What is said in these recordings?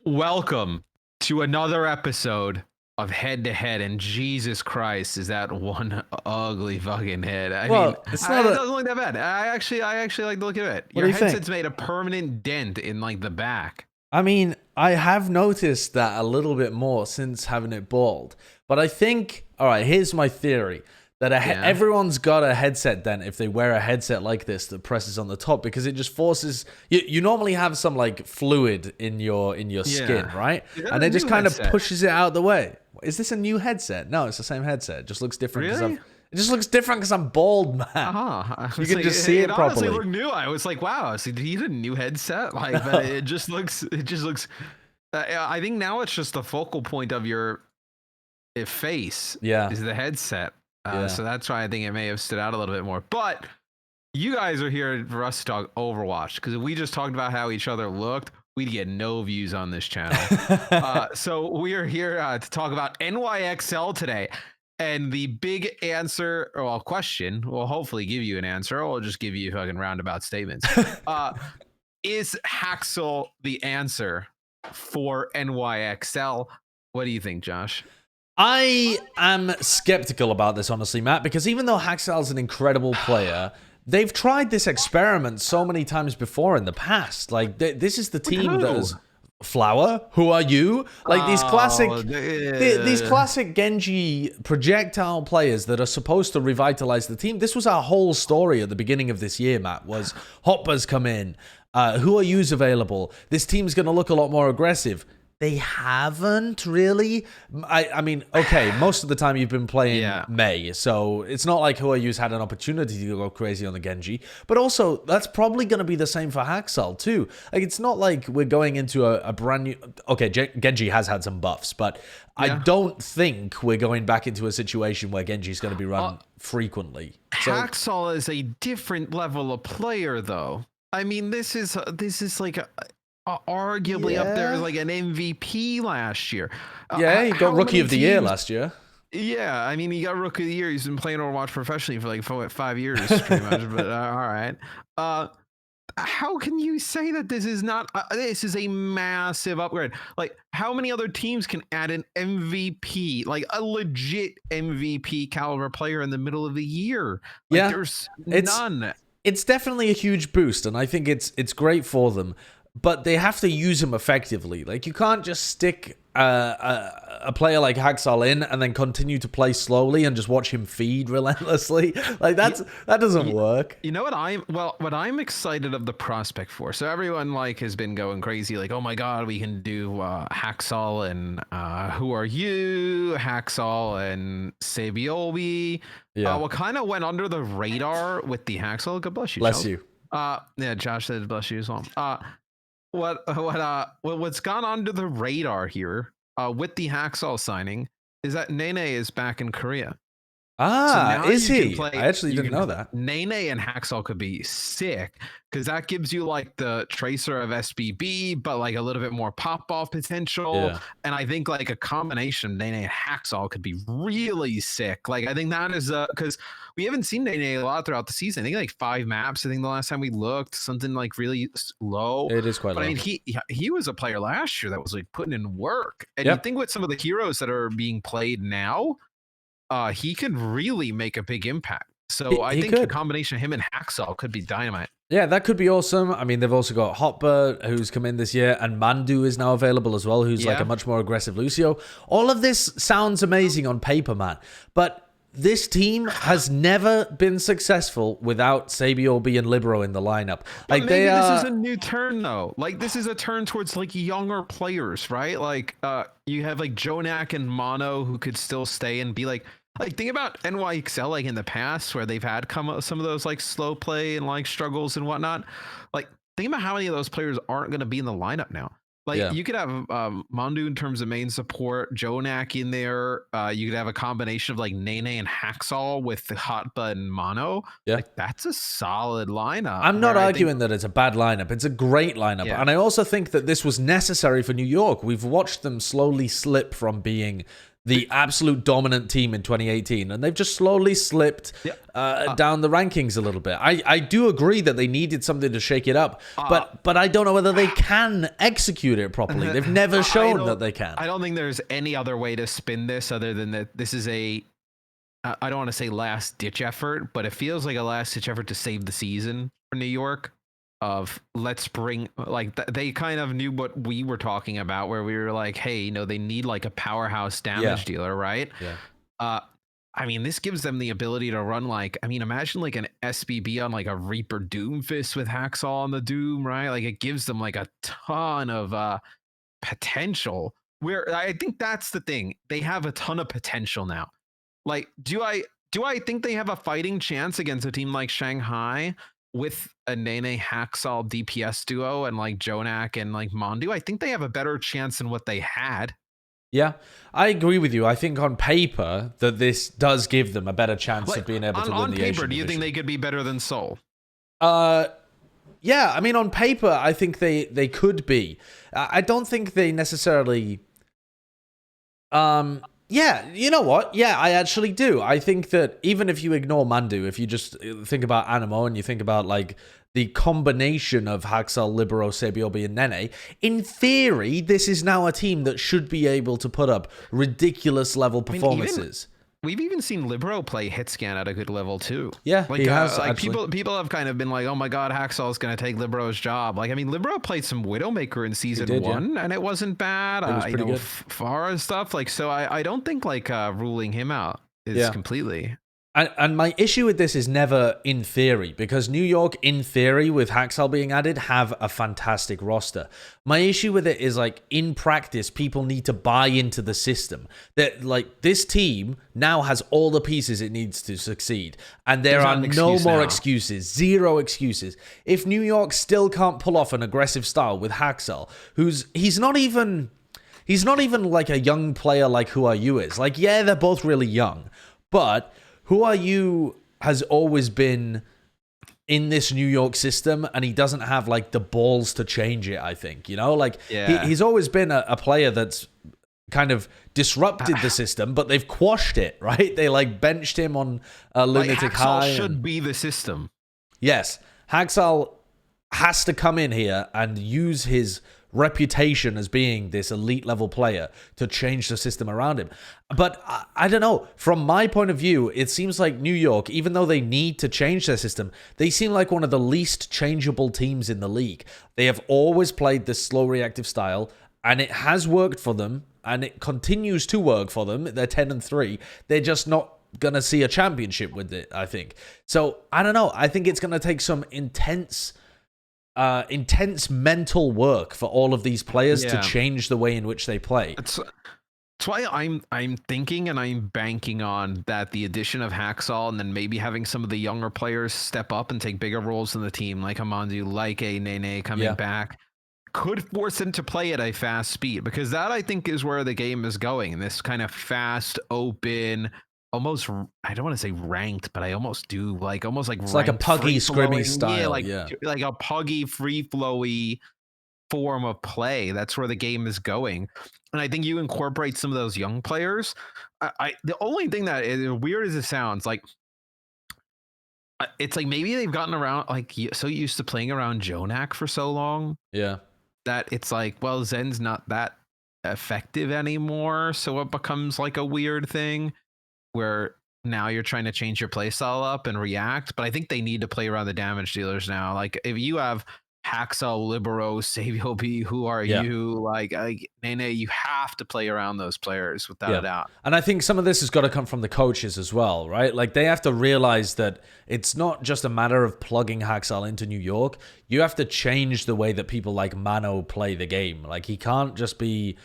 Welcome to another episode of Head to Head, and Jesus Christ, is that one ugly fucking head? I mean, it's it not doesn't look that bad. I actually like the look of it. What Your do you think? headset's made a permanent dent in like the back. I mean, I have noticed that a little bit more since having it bald. But I think, all right, here's my theory. That everyone's got a headset dent if they wear a headset like this that presses on the top, because it just forces you normally have some like fluid in your skin, right? And it just kind of pushes it out the way. Is this a new headset? No, it's the same headset. It just looks different. Really? It just looks different because I'm bald, man. You can just see it properly. It honestly looked new. I was like, wow, so did he get a new headset? Like, but it just looks. I think now it's just the focal point of your face. Yeah, is the headset. Yeah. So that's why I think it may have stood out a little bit more. But you guys are here for us to talk Overwatch, because if we just talked about how each other looked, we'd get no views on this channel. So we are here to talk about NYXL today. And the big answer, or question, we'll hopefully give you an answer, or we'll just give you fucking roundabout statements. Is Haksal the answer for NYXL? What do you think, Josh? I am skeptical about this, honestly, Matt, because even though Haksal's an incredible player, they've tried this experiment so many times before in the past. Like, this is the team that is Flower. Who are you? Like these classic Genji projectile players that are supposed to revitalize the team. This was our whole story at the beginning of this year, Matt, was Hopper's come in. Who are you's available? This team's going to look a lot more aggressive. They haven't really. I mean, okay, most of the time you've been playing Mei, so it's not like Huayu's had an opportunity to go crazy on the Genji. But also, that's probably going to be the same for Haksal too. Like, it's not like we're going into a brand new. Okay, Genji has had some buffs, but I don't think we're going back into a situation where Genji's going to be run frequently. Haksal is a different level of player, though. I mean, this is like arguably up there as like an MVP last year. Yeah, he got Rookie of the Year last year. Yeah, I mean, he got Rookie of the Year. He's been playing Overwatch professionally for like 5 years, pretty much. But all right. How can you say that this is not? This is a massive upgrade. Like, how many other teams can add an MVP, like a legit MVP caliber player in the middle of the year? Like, there's none. It's definitely a huge boost, and I think it's great for them. But they have to use him effectively. Like, you can't just stick a player like Haksal in and then continue to play slowly and just watch him feed relentlessly. Like, that doesn't work. You know what I'm excited of the prospect for. So everyone like has been going crazy, like, oh my god, we can do Haksal and who are you, Haksal and Sabiobi. What kind of went under the radar with the Haksal? God bless you. Bless you. Yeah, Josh said bless you as well. What's gone under the radar here with the Haksal signing is that Nene is back in Korea. Is he? I actually didn't know that. Nene and Haksal could be sick, because that gives you like the tracer of SBB, but like a little bit more pop-off potential. Yeah. And I think like a combination of Nene and Haksal could be really sick. Like, I think that is because we haven't seen Nene a lot throughout the season. I think like 5 maps. I think the last time we looked, something like really low. It is quite low. I mean, he was a player last year that was like putting in work. And you think with some of the heroes that are being played now, he could really make a big impact. So I think a combination of him and Haksal could be dynamite. Yeah, that could be awesome. I mean, they've also got Hotbird, who's come in this year, and Mandu is now available as well, who's like a much more aggressive Lucio. All of this sounds amazing on paper, man. But this team has never been successul without Sabiobi and Libero in the lineup. Like, maybe this is a new turn, though. Like, this is a turn towards like younger players, right? Like, you have like Jonak and Mono who could still stay and be like think about NYXL like in the past, where they've had some of those like slow play and like struggles and whatnot. Like, think about how many of those players aren't going to be in the lineup now. Like, you could have Mandu in terms of main support, Jonak in there. You could have a combination of like Nene and Haksal with the Hotba and Mono. Yeah, like, that's a solid lineup. I'm not arguing that it's a bad lineup. It's a great lineup. Yeah. And I also think that this was necessary for New York. We've watched them slowly slip from being the absolute dominant team in 2018, and they've just slowly slipped down the rankings a little bit. I do agree that they needed something to shake it up, but I don't know whether they can execute it properly. They've never shown that they can. I don't think there's any other way to spin this other than that this is a, I don't want to say last ditch effort, but it feels like a last ditch effort to save the season for New York. Of let's bring, like, they kind of knew what we were talking about, where we were like, hey, you know, they need like a powerhouse damage dealer, right? Yeah. I mean, this gives them the ability to run, like, I mean, imagine like an SBB on like a Reaper Doomfist with Haksal on the Doom, right? Like, it gives them like a ton of potential. Where I think that's the thing, they have a ton of potential now. Like, do I think they have a fighting chance against a team like Shanghai with a Nene Haksal DPS duo and like Jonak and like Mondu? I think they have a better chance than what they had. Yeah, I agree with you. I think on paper that this does give them a better chance of being able to win the Asian division. On paper, do you think they could be better than Seoul? Yeah, I mean, on paper, I think they could be. I don't think they necessarily... Yeah, you know what? Yeah, I actually do. I think that even if you ignore Mandu, if you just think about Animo and you think about like the combination of Haksal, Libero, Sebiobi, and Nene, in theory, this is now a team that should be able to put up ridiculous level performances. We've even seen Libero play hit scan at a good level too. Yeah, like, he has. Like people have kind of been like, "Oh my God, Haksal is going to take Libero's job." Like, I mean, Libero played some Widowmaker in season 1, and it wasn't bad. It was pretty good. Far and stuff. Like, so I don't think like ruling him out is completely. And my issue with this is never in theory, because New York, in theory, with Haksal being added, have a fantastic roster. My issue with it is, like, in practice, people need to buy into the system. That, like, this team now has all the pieces it needs to succeed. And there are no more excuses. Zero excuses. If New York still can't pull off an aggressive style with Haksal, he's not even like a young player like Who Are You is. Like, yeah, they're both really young, but Who Are You has always been in this New York system, and he doesn't have like the balls to change it, I think, you know, like he's always been a player that's kind of disrupted the system, but they've quashed it, right? They like benched him on a lunatic high. Haksal should be the system. Yes. Haksal has to come in here and use his reputation as being this elite level player to change the system around him. But I don't know. From my point of view, it seems like New York, even though they need to change their system, they seem like one of the least changeable teams in the league. They have always played this slow reactive style, and it has worked for them, and it continues to work for them. They're 10-3. They're just not going to see a championship with it, I think. So, I don't know. I think it's going to take some intense mental work for all of these players to change the way in which they play. That's why I'm thinking and I'm banking on that the addition of Haksal and then maybe having some of the younger players step up and take bigger roles in the team, like Amandu, like a Nene coming back, could force them to play at a fast speed, because that, I think, is where the game is going. This kind of fast, open, almost, I don't want to say ranked, but I almost do, like almost like it's like a puggy scrimmy style, like a puggy free flowy form of play. That's where the game is going, and I think you incorporate some of those young players. The only thing that is weird as it sounds, like it's like maybe they've gotten around like so used to playing around Jonak for so long, that it's like, well, Zen's not that effective anymore, so it becomes like a weird thing where now you're trying to change your playstyle up and react. But I think they need to play around the damage dealers now. Like, if you have Haksal, Libero, Savio B, Who Are You, like Nene, you have to play around those players without a doubt. And I think some of this has got to come from the coaches as well, right? Like, they have to realize that it's not just a matter of plugging Haksal into New York. You have to change the way that people like Mano play the game. Like, he can't just be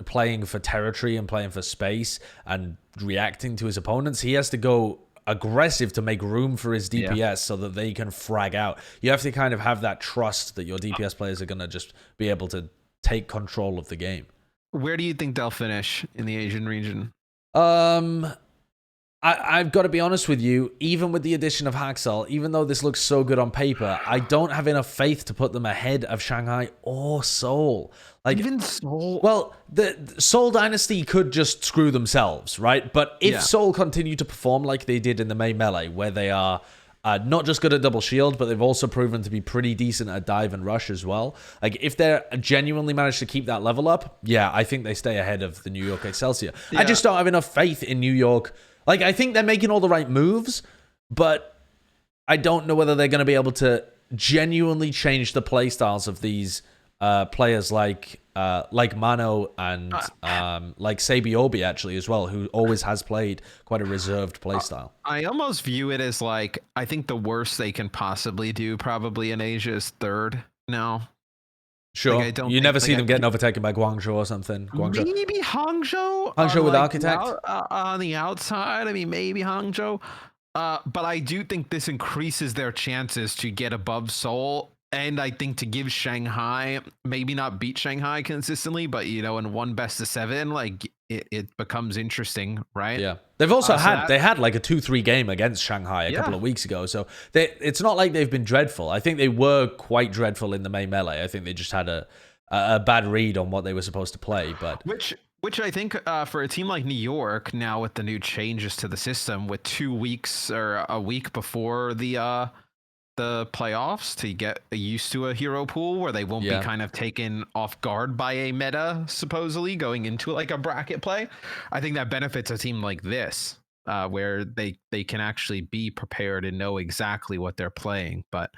playing for territory and playing for space and reacting to his opponents. He has to go aggressive to make room for his DPS so that they can frag out. You have to kind of have that trust that your DPS players are going to just be able to take control of the game. Where do you think they'll finish in the Asian region? I've got to be honest with you, even with the addition of Haksal, even though this looks so good on paper, I don't have enough faith to put them ahead of Shanghai or Seoul. Like, Even Seoul. Well, the Seoul Dynasty could just screw themselves, right? But if Seoul continue to perform like they did in the May Melee, where they are not just good at double shield, but they've also proven to be pretty decent at dive and rush as well. Like, if they're genuinely managed to keep that level up, yeah, I think they stay ahead of the New York Excelsior. Yeah. I just don't have enough faith in New York. Like, I think they're making all the right moves, but I don't know whether they're going to be able to genuinely change the playstyles of these players like Mano and like Sabiobi actually as well, who always has played quite a reserved playstyle. I almost view it as like, I think the worst they can possibly do probably in Asia is third now. Sure. Like, you never see them getting overtaken by Guangzhou or something. Guangzhou. Maybe Hangzhou. Hangzhou with like Architect. on the outside. I mean, maybe Hangzhou. But I do think this increases their chances to get above Seoul. And I think to give Shanghai, maybe not beat Shanghai consistently, but, you know, in one best of 7, like it becomes interesting, right? Yeah. They've also had like a 2-3 game against Shanghai a couple of weeks ago. So it's not like they've been dreadful. I think they were quite dreadful in the May Melee. I think they just had a bad read on what they were supposed to play. But Which I think for a team like New York, now with the new changes to the system, with 2 weeks or a week before the playoffs to get used to a hero pool where they won't be kind of taken off guard by a meta, supposedly going into like a bracket play. I think that benefits a team like this, where they can actually be prepared and know exactly what they're playing. But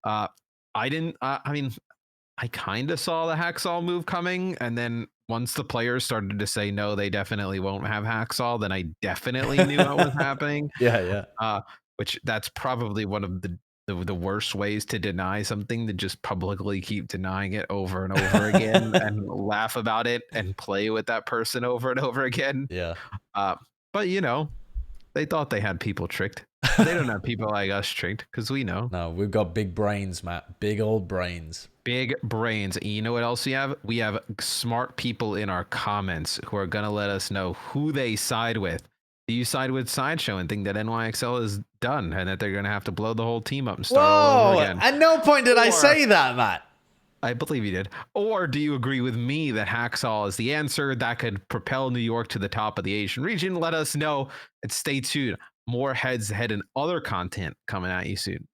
I didn't. I mean, I kind of saw the Haksal move coming, and then once the players started to say no, they definitely won't have Haksal, then I definitely knew what was happening. Which that's probably one of the worst ways to deny something, to just publicly keep denying it over and over again and laugh about it and play with that person over and over again. But you know, they thought they had people tricked. They don't have people like us tricked, because we know. No, we've got big brains, Matt. Big old brains. Big brains. And you know what else we have? We have smart people in our comments who are going to let us know who they side with. Do you side with Sideshow and think that NYXL is done and that they're going to have to blow the whole team up and start all over again? At no point did I say that, Matt. I believe you did. Or do you agree with me that Haksal is the answer that could propel New York to the top of the Asian region? Let us know and stay tuned. More heads-to-head and other content coming at you soon.